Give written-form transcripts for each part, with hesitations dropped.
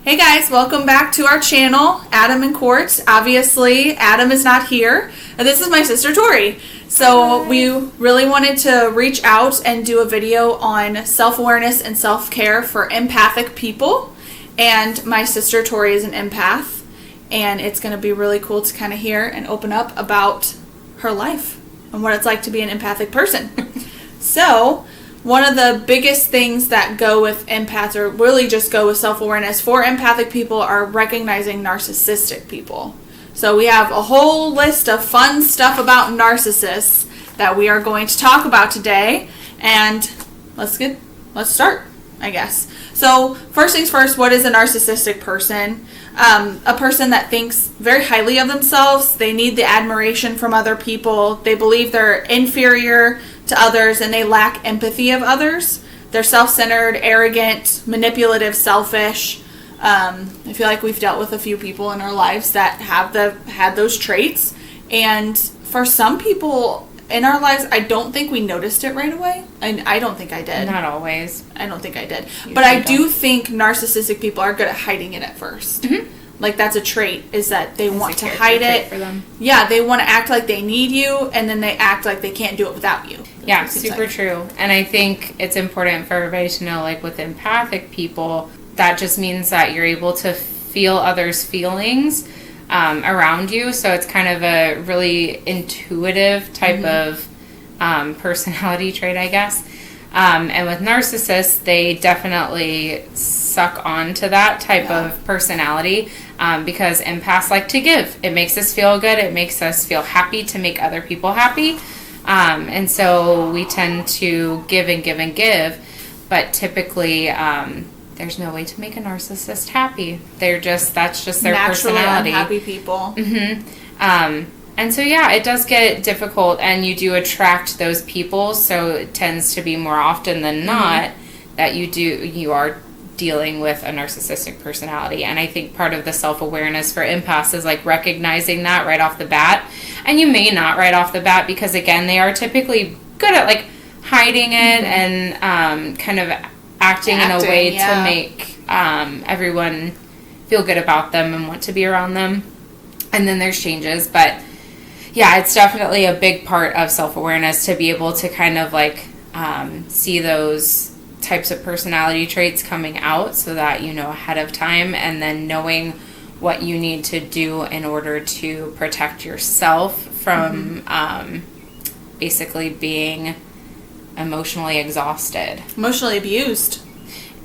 Hey guys, welcome back to our channel, Adam&Court. Obviously, Adam is not here. This is my sister Tori. So we really wanted to reach out and do a video on self-awareness and self-care for empathic people. And my sister Tori is an empath. And it's going to be really cool to kind of hear and open up about her life and what it's like to be an empathic person. So one of the biggest things that go with empaths, or really just go with self-awareness for empathic people, are recognizing narcissistic people. So we have a whole list of fun stuff about narcissists that we are going to talk about today. And let's start, I guess. So first things first, what is a narcissistic person? A person that thinks very highly of themselves. They need the admiration from other people. They believe they're inferior to others, and they lack empathy of others. They're self-centered, arrogant, manipulative, selfish. I feel like we've dealt with a few people in our lives that have had those traits. And for some people in our lives, I don't think we noticed it right away. I don't think I did. Not always. I don't think I did. But I do think narcissistic people are good at hiding it at first. Mm-hmm. Like, that's a trait, is that they want to hide it. For them. Yeah, they want to act like they need you, and then they act like they can't do it without you. Yeah, super true. And I think it's important for everybody to know, like, with empathic people, that just means that you're able to feel others' feelings around you. So it's kind of a really intuitive type of personality trait, I guess. And with narcissists, they definitely suck on to that type of personality because empaths like to give. It makes us feel good. It makes us feel happy to make other people happy. And so we tend to give and give and give. But typically, there's no way to make a narcissist happy. That's just their naturally personality. Unhappy people. Mm-hmm. And so, yeah, it does get difficult, and you do attract those people, so it tends to be more often than not that you are dealing with a narcissistic personality. And I think part of the self-awareness for empaths is, like, recognizing that right off the bat. And you may not right off the bat because, again, they are typically good at, like, hiding it and kind of acting in a way to make everyone feel good about them and want to be around them. And then there's changes, but yeah, it's definitely a big part of self-awareness to be able to kind of like see those types of personality traits coming out so that you know ahead of time, and then knowing what you need to do in order to protect yourself from basically being emotionally exhausted. Emotionally abused.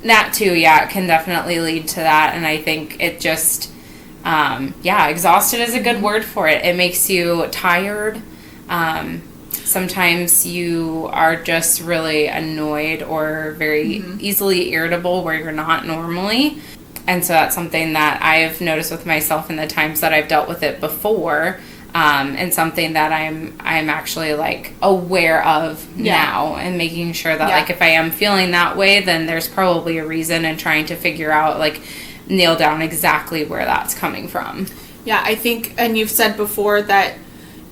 That too, yeah, it can definitely lead to that. And I think it just exhausted is a good word for it. It makes you tired. Sometimes you are just really annoyed or very easily irritable where you're not normally. And so that's something that I've noticed with myself in the times that I've dealt with it before. And something that I'm actually like aware of now, and making sure that like if I am feeling that way, then there's probably a reason, and trying to figure out, like, nail down exactly where that's coming from. Yeah, I think, and you've said before that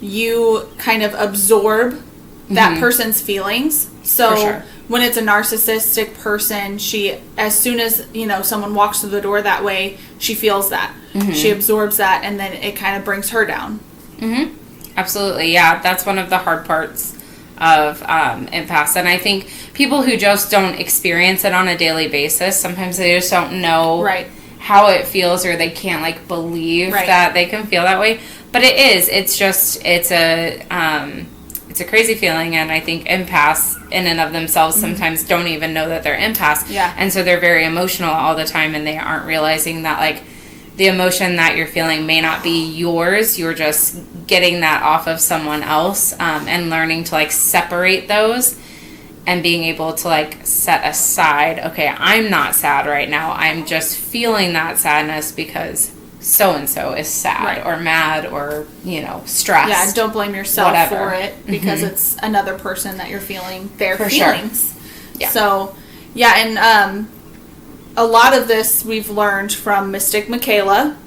you kind of absorb that person's feelings. So when it's a narcissistic person, she, as soon as, someone walks through the door that way, she feels that. She absorbs that, and then it kind of brings her down. Absolutely, yeah. That's one of the hard parts of empaths. And I think people who just don't experience it on a daily basis, sometimes they just don't know how it feels, or they can't, like, believe that they can feel that way. But it is. It's a crazy feeling, and I think empaths in and of themselves sometimes don't even know that they're empaths. Yeah. And so they're very emotional all the time, and they aren't realizing that, like, the emotion that you're feeling may not be yours. You're just getting that off of someone else, and learning to, like, separate those and being able to, like, set aside, okay, I'm not sad right now. I'm just feeling that sadness because so-and-so is sad or mad or, stressed. Yeah, don't blame yourself for it because it's another person that you're feeling their feelings. Sure. Yeah. So, yeah, and a lot of this we've learned from Mystic Michaela.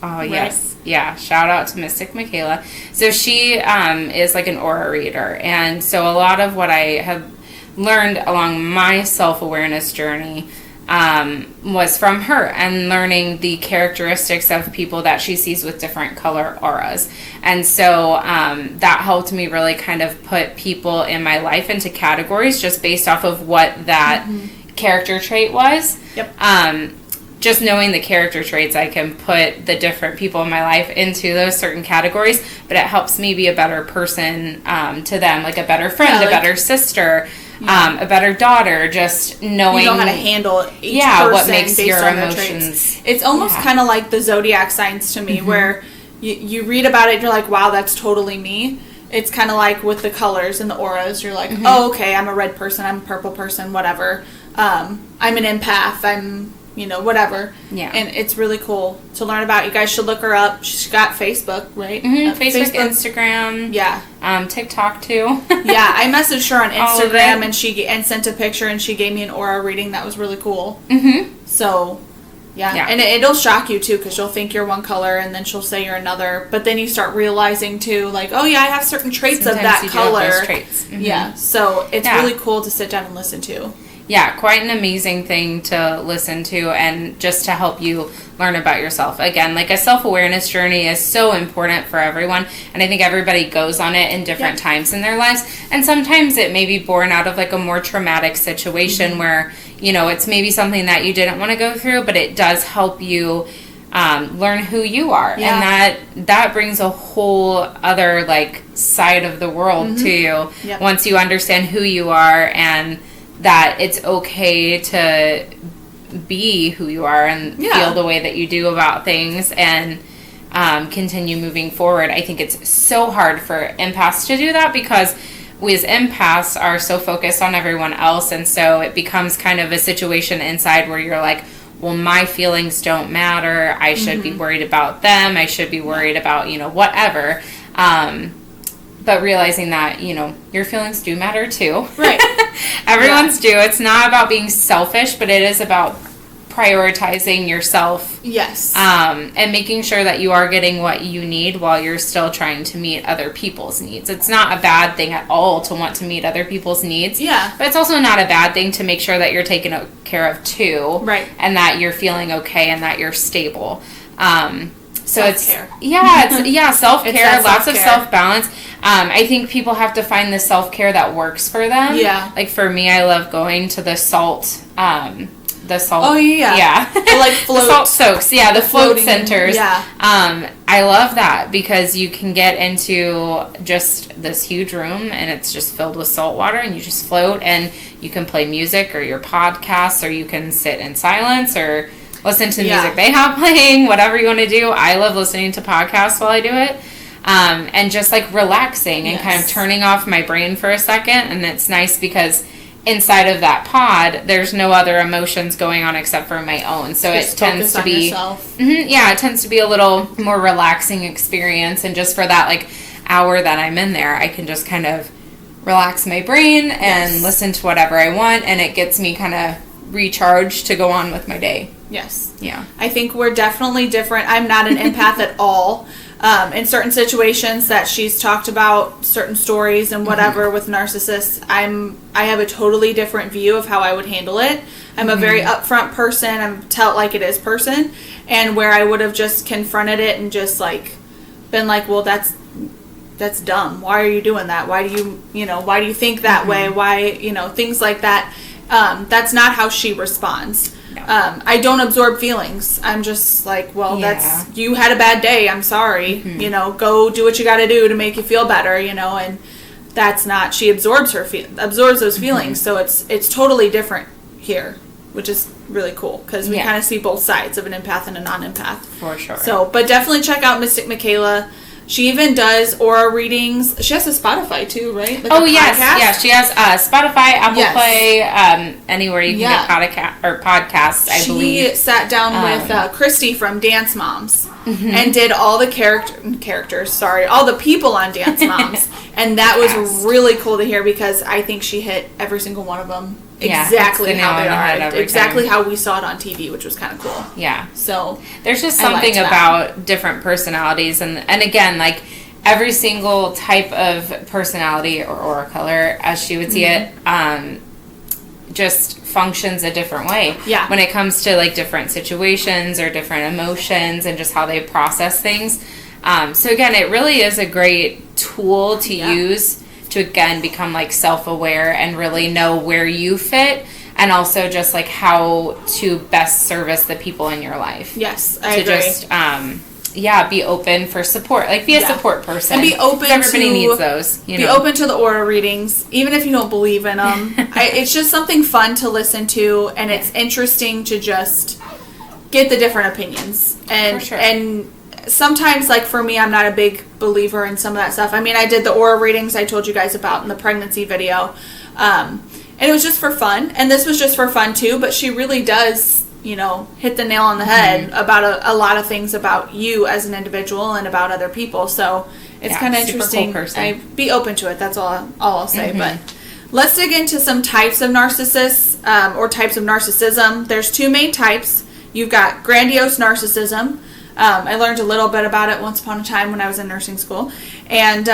Oh, yes. Yeah, shout out to Mystic Michaela. So she is like an aura reader. And so a lot of what I have learned along my self-awareness journey was from her, and learning the characteristics of people that she sees with different color auras. And so that helped me really kind of put people in my life into categories just based off of what that character trait was. Yep. Just knowing the character traits, I can put the different people in my life into those certain categories, but it helps me be a better person to them, like a better friend, a better sister, a better daughter, just knowing... You know how to handle each person what makes based your on their emotions... traits. It's almost kind of like the zodiac signs to me, where you read about it, you're like, wow, that's totally me. It's kind of like with the colors and the auras. You're like, oh, okay, I'm a red person, I'm a purple person, whatever. I'm an empath, I'm... whatever. Yeah. And it's really cool to learn about. You guys should look her up. She's got Facebook, right? Facebook, Instagram. Yeah. TikTok, too. Yeah, I messaged her on Instagram, and sent a picture, and she gave me an aura reading that was really cool. So, yeah. And it'll shock you, too, because you'll think you're one color, and then she'll say you're another. But then you start realizing, too, like, oh, yeah, I have certain traits of that color. Those traits. Yeah. So, it's really cool to sit down and listen to. Yeah, quite an amazing thing to listen to, and just to help you learn about yourself. Again, like, a self-awareness journey is so important for everyone, and I think everybody goes on it in different times in their lives, and sometimes it may be born out of, like, a more traumatic situation where, it's maybe something that you didn't want to go through, but it does help you learn who you are, and that brings a whole other, like, side of the world to you once you understand who you are, and that it's okay to be who you are and feel the way that you do about things, and continue moving forward. I think it's so hard for empaths to do that, because we as empaths are so focused on everyone else, and so it becomes kind of a situation inside where you're like, well, my feelings don't matter, I should be worried about them, I should be worried about, whatever. But realizing that, your feelings do matter too. Right. Everyone's do. It's not about being selfish, but it is about prioritizing yourself. Yes. And making sure that you are getting what you need while you're still trying to meet other people's needs. It's not a bad thing at all to want to meet other people's needs. Yeah. But it's also not a bad thing to make sure that you're taken care of too. Right. And that you're feeling okay and that you're stable. So self-care. It's self-care, lots of self-balance. I think people have to find the self-care that works for them. Yeah. Like, for me, I love going to the salt. Oh, yeah. Yeah. Like float. The salt soaks. Yeah, the float centers. Yeah. I love that, because you can get into just this huge room, and it's just filled with salt water, and you just float, and you can play music or your podcasts, or you can sit in silence or listen to the music they have playing, whatever you want to do. I love listening to podcasts while I do it. And just, like, relaxing and kind of turning off my brain for a second. And it's nice because inside of that pod, there's no other emotions going on except for my own. So just it tends to be... it tends to be a little more relaxing experience. And just for that, like, hour that I'm in there, I can just kind of relax my brain and listen to whatever I want. And it gets me kind of recharged to go on with my day. Yes. Yeah. I think we're definitely different. I'm not an empath at all. In certain situations that she's talked about, certain stories and whatever with narcissists, I have a totally different view of how I would handle it. I'm a very upfront person. I'm tell it like it is person. And where I would have just confronted it and just, like, been like, well, that's dumb. Why are you doing that? Why do you think that way? Why, things like that. That's not how she responds. No. I don't absorb feelings. I'm just like, well, you had a bad day. I'm sorry. Go do what you got to do to make you feel better, and that's not, she absorbs those feelings. So it's totally different here, which is really cool, because we kind of see both sides of an empath and a non-empath. For sure. So, but definitely check out Mystic Michaela. She even does aura readings. She has a Spotify too, right? Like yes. Yeah, she has Spotify, Apple Play, anywhere you can get podcasts, I believe. She sat down with Christy from Dance Moms and did all the all the people on Dance Moms. And that was really cool to hear, because I think she hit every single one of them exactly how they are. Exactly how we saw it on TV, which was kind of cool. Yeah. So there's just something about different personalities, and again, like, every single type of personality or aura color, as she would see it, just functions a different way. Yeah. When it comes to like different situations or different emotions and just how they process things. So again, it really is a great tool to use to, again, become like self-aware and really know where you fit, and also just like how to best service the people in your life. Yes, I agree. Just be open for support. Like, be a support person. And be open everybody needs those. Be open to the aura readings, even if you don't believe in them. It's just something fun to listen to, and it's interesting to just get the different opinions. And, for sure. And sometimes, like, for me, I'm not a big believer in some of that stuff. I mean, I did the aura readings I told you guys about in the pregnancy video. And it was just for fun. And this was just for fun, too. But she really does, hit the nail on the head about a lot of things about you as an individual and about other people. So it's kind of interesting. Cool person. Be open to it. That's all I'll say. But let's dig into some types of narcissists or types of narcissism. There's two main types. You've got grandiose narcissism. I learned a little bit about it once upon a time when I was in nursing school. And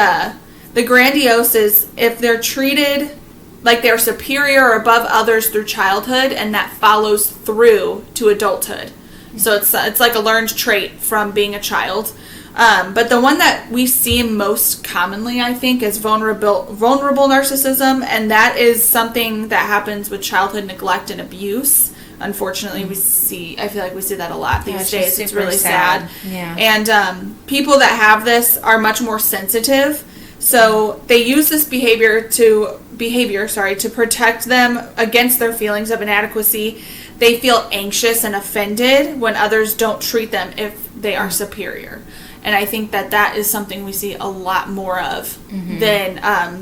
the grandiose is if they're treated like they're superior or above others through childhood, and that follows through to adulthood. So it's like a learned trait from being a child. But the one that we see most commonly, I think, is vulnerable narcissism, and that is something that happens with childhood neglect and abuse. Unfortunately, I feel like we see that a lot these days. It's really sad. Yeah. And people that have this are much more sensitive. So they use this behavior to protect them against their feelings of inadequacy. They feel anxious and offended when others don't treat them if they are superior. And I think that is something we see a lot more of than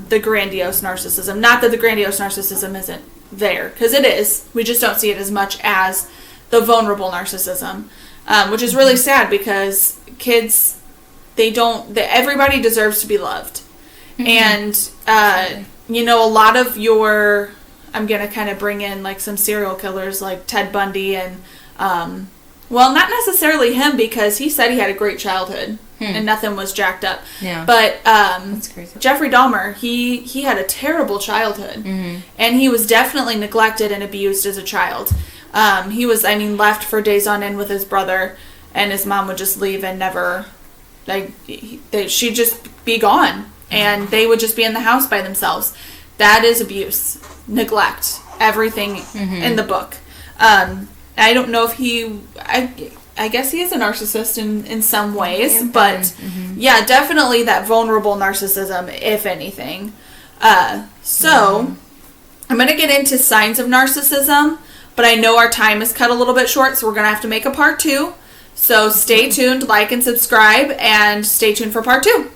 the grandiose narcissism. Not that the grandiose narcissism isn't there, because it is. We just don't see it as much as the vulnerable narcissism, which is really sad because kids, everybody deserves to be loved. And, a lot of I'm going to kind of bring in like some serial killers like Ted Bundy and, not necessarily him, because he said he had a great childhood and nothing was jacked up. Yeah. But That's crazy. Jeffrey Dahmer, he had a terrible childhood, and he was definitely neglected and abused as a child. He was, left for days on end with his brother, and his mom would just leave and never, she'd just be gone. And they would just be in the house by themselves. That is abuse, neglect, everything in the book. I don't know if I guess he is a narcissist in some ways, but yeah, definitely that vulnerable narcissism, if anything. So I'm going to get into signs of narcissism, but I know our time is cut a little bit short, so we're going to have to make a part 2. So stay tuned, like and subscribe, and stay tuned for part 2.